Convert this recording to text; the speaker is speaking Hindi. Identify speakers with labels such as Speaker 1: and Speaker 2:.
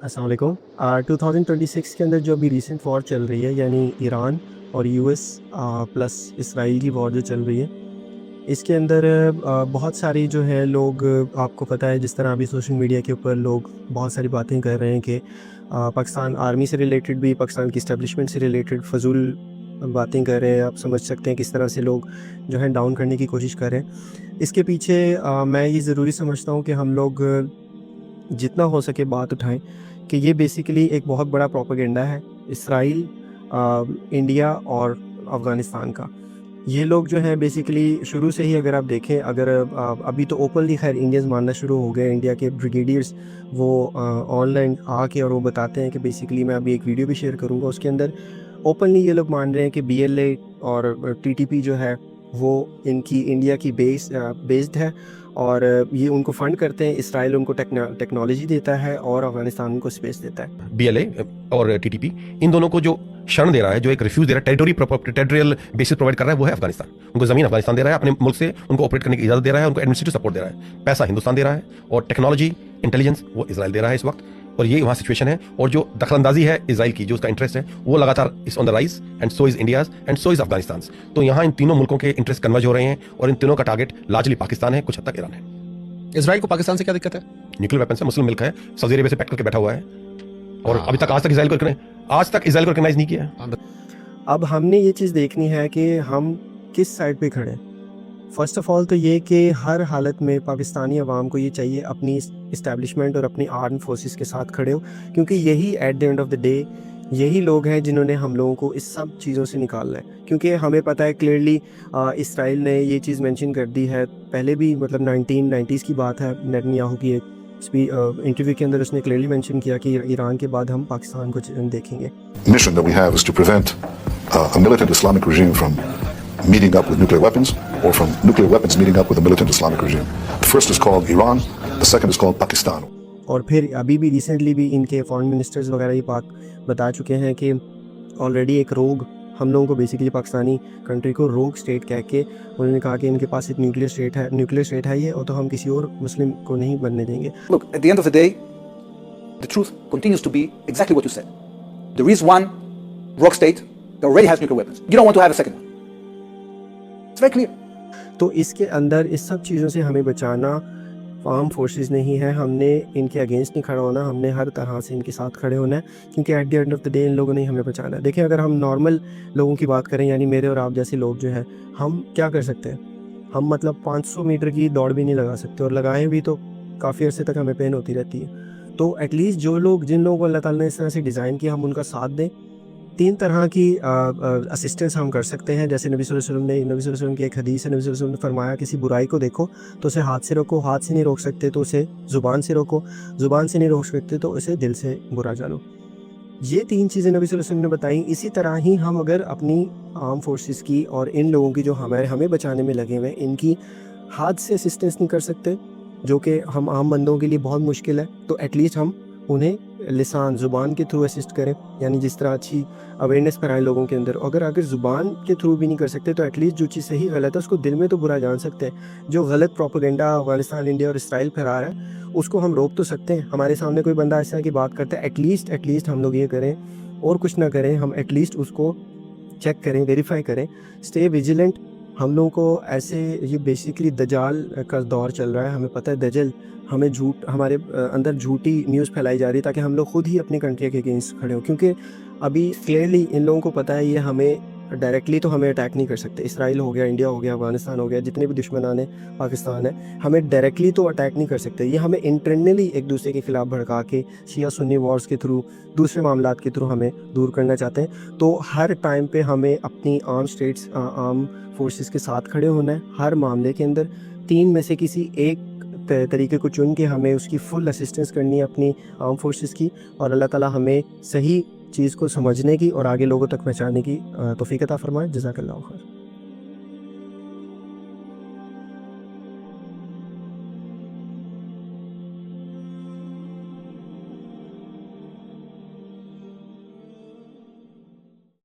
Speaker 1: अस्सलाम वालेकुम। 2026 के अंदर जो अभी रीसेंट वॉर चल रही है, यानी ईरान और यूएस प्लस इसराइल की वॉर जो चल रही है, इसके अंदर बहुत सारी जो है लोग, आपको पता है जिस तरह अभी सोशल मीडिया के ऊपर लोग बहुत सारी बातें कर रहे हैं कि पाकिस्तान आर्मी से रिलेटेड भी, पाकिस्तान की इस्टेब्लिशमेंट से रिलेटेड फजूल बातें कर रहे हैं। आप समझ सकते हैं किस तरह से लोग जो है डाउन करने की कोशिश कर रहे हैं। इसके पीछे मैं ये ज़रूरी समझता हूँ कि हम लोग जितना हो सके बात उठाएं कि ये बेसिकली एक बहुत बड़ा प्रोपेगेंडा है इसराइल, इंडिया और अफ़गानिस्तान का। ये लोग जो हैं बेसिकली शुरू से ही, अगर आप देखें, अगर अभी तो ओपनली खैर इंडियंस मानना शुरू हो गए, इंडिया के ब्रिगेडियर्स वो ऑनलाइन आके और वो बताते हैं कि बेसिकली, मैं अभी एक वीडियो भी शेयर करूँगा, उसके अंदर ओपनली ये लोग मान रहे हैं कि बीएलए और टीटीपी जो है वो इनकी इंडिया की बेस्ड है और ये उनको फंड करते हैं। इसराइल उनको टेक्नोलॉजी देता है और अफगानिस्तान उनको स्पेस देता है।
Speaker 2: बीएलए और टीटीपी इन दोनों को जो शरण दे रहा है, जो एक रिफ्यूज दे रहा है, टेरिटोरियल बेसिस प्रोवाइड कर रहा है, वो है अफगानिस्तान। उनको जमीन अफगानिस्तान दे रहा है, अपने मुल्क से उनको ऑपरेट करने की इजाजत दे रहा है, उनको एडमिनिस्ट्रेटिव सपोर्ट दे रहा है, पैसा हिंदुस्तान दे रहा है और टेक्नोलॉजी इंटेलिजेंस वो इसराइल दे रहा है इस वक्त। और ये वहाँ सिचुएशन है और जो दखलंदाजी है इसराइल की, जो उसका इंटरेस्ट है वो लगातार is on the rise and so is India's and so is Afghanistan. तो यहाँ इन तीनों मुल्कों के इंटरेस्ट कन्वर्ज हो रहे हैं और इन तीनों का टारगेट लार्जली पाकिस्तान है, कुछ हद तक ईरान है।
Speaker 3: इजराइल को पाकिस्तान से क्या दिक्कत है?
Speaker 2: न्यूक्लियर वेपन से मुस्लिम मुल्क है, सऊदी अरेबिया से पैक्ट करके बैठा हुआ है और अभी तक आज तक इसराइल को रिकॉग्नाइज नहीं किया है।
Speaker 1: अब हमने ये चीज़ देखनी है कि हम किस साइड पे खड़े हैं। फ़र्स्ट ऑफ़ ऑल तो ये कि हर हालत में पाकिस्तानी अवाम को ये चाहिए अपनी इस्टेब्लिशमेंट और अपनी आर्म फोर्सेस के साथ खड़े हो, क्योंकि यही at the end of the day यही लोग हैं जिन्होंने हम लोगों को इस सब चीज़ों से निकालना है। क्योंकि हमें पता है क्लियरली, इसराइल ने ये चीज़ मेंशन कर दी है पहले भी, मतलब 1990s की बात है। नेतन्याहू की एक इंटरव्यू के अंदर उसने क्लियरली मेंशन किया कि ईरान के बाद हम पाकिस्तान को देखेंगे।
Speaker 4: mission that we have is to prevent a militant Islamic regime from meeting up with nuclear weapons or from nuclear weapons meeting up with a militant Islamic regime. The first is called Iran, the second is called Pakistan.
Speaker 1: और फिर अभी भी रिसेंटली भी इनके फॉरेन मिनिस्टर्स वगैरह ये बात बता चुके हैं कि ऑलरेडी एक रोग, हम लोगों को बेसिकली पाकिस्तानी कंट्री को रोग स्टेट कह के उन्होंने कहा कि इनके पास एक न्यूक्लियर स्टेट है ये, और तो हम किसी और मुस्लिम को नहीं बनने देंगे।
Speaker 3: Look, at the end of the day, the truth continues to be exactly what you said. There is one rogue state that already has nuclear weapons. You don't want to have a second one. It's very clear.
Speaker 1: तो इसके अंदर इस सब चीज़ों से हमें बचाना आर्म फोर्सेस नहीं है, हमने इनके अगेंस्ट नहीं खड़ा होना, हमने हर तरह से इनके साथ खड़े होना है, क्योंकि at the end of the day in लोगों ने हमें बचाना है। देखिए, अगर हम नॉर्मल लोगों की बात करें, यानी मेरे और आप जैसे लोग जो हैं, हम क्या कर सकते हैं? हम मतलब 500 मीटर की दौड़ भी नहीं लगा सकते, और लगाएं भी तो काफ़ी अर्से तक हमें पेन होती रहती है। तो एटलीस्ट जो लोग, जिन लोगों को अल्लाह ताला ने इस तरह से डिज़ाइन किया, हम उनका साथ दें। 3 तरह की असिस्टेंस हम कर सकते हैं। जैसे नबी सल्लल्लाहु अलैहि वसल्लम की एक हदीस है, नबी सल्लल्लाहु अलैहि वसल्लम ने फरमाया, किसी बुराई को देखो तो उसे हाथ से रोको, हाथ से नहीं रोक सकते तो उसे ज़ुबान से रोको, ज़ुबान से नहीं रोक सकते तो उसे दिल से बुरा जानो। ये 3 चीज़ें नबी सल्लल्लाहु अलैहि वसल्लम ने बताई। इसी तरह ही हम अगर अपनी आर्म फोर्सेस की और इन लोगों की जो हमें बचाने में लगे हुए हैं, इनकी हाथ से असिस्टेंस नहीं कर सकते, जो कि हम आम बंदों के लिए बहुत मुश्किल है, तो एटलीस्ट हम उन्हें लिसान, ज़ुबान के थ्रू असिस्ट करें, यानी जिस तरह अच्छी अवेयरनेस कराएं लोगों के अंदर। अगर ज़ुबान के थ्रू भी नहीं कर सकते तो एटलीस्ट जो चीज़ सही गलत है उसको दिल में तो बुरा जान सकते हैं। जो गलत प्रोपेगेंडा अफगानिस्तान, इंडिया और इसराइल फैला रहा है, उसको हम रोक तो सकते हैं। हमारे सामने कोई बंदा ऐसा की बात करता है, एटलीस्ट हम लोग ये करें, और कुछ ना करें, हम एटलीस्ट उसको चेक करें, वेरीफाई करें, स्टे विजिलेंट। हम लोगों को ऐसे, ये बेसिकली दजाल का दौर चल रहा है, हमें पता है दजल हमें हमारे अंदर झूठी न्यूज़ फैलाई जा रही है ताकि हम लोग खुद ही अपनी कंट्री के अगेंस्ट खड़े हों। क्योंकि अभी क्लियरली इन लोगों को पता है ये हमें डायरेक्टली तो हमें अटैक नहीं कर सकते। इसराइल हो गया, इंडिया हो गया, अफगानिस्तान हो गया, जितने भी दुश्मनान हैं, पाकिस्तान है, हमें डायरेक्टली तो अटैक नहीं कर सकते। ये हमें इंटरनली एक दूसरे के खिलाफ भड़का के शिया सुन्नी वॉर्स के थ्रू, दूसरे मामलात के थ्रू हमें दूर करना चाहते हैं। तो हर टाइम पे हमें अपनी आर्म फोर्सेस के साथ खड़े होना है। हर मामले के अंदर 3 में से किसी एक तरीके को चुन के हमें उसकी फुल असिस्टेंस करनी है अपनी आर्म फोर्सेस की, और अल्लाह ताला हमें सही चीज़ को समझने की और आगे लोगों तक पहुँचाने की तौफीक अता फरमाए। जज़ाकल्लाहु खैर।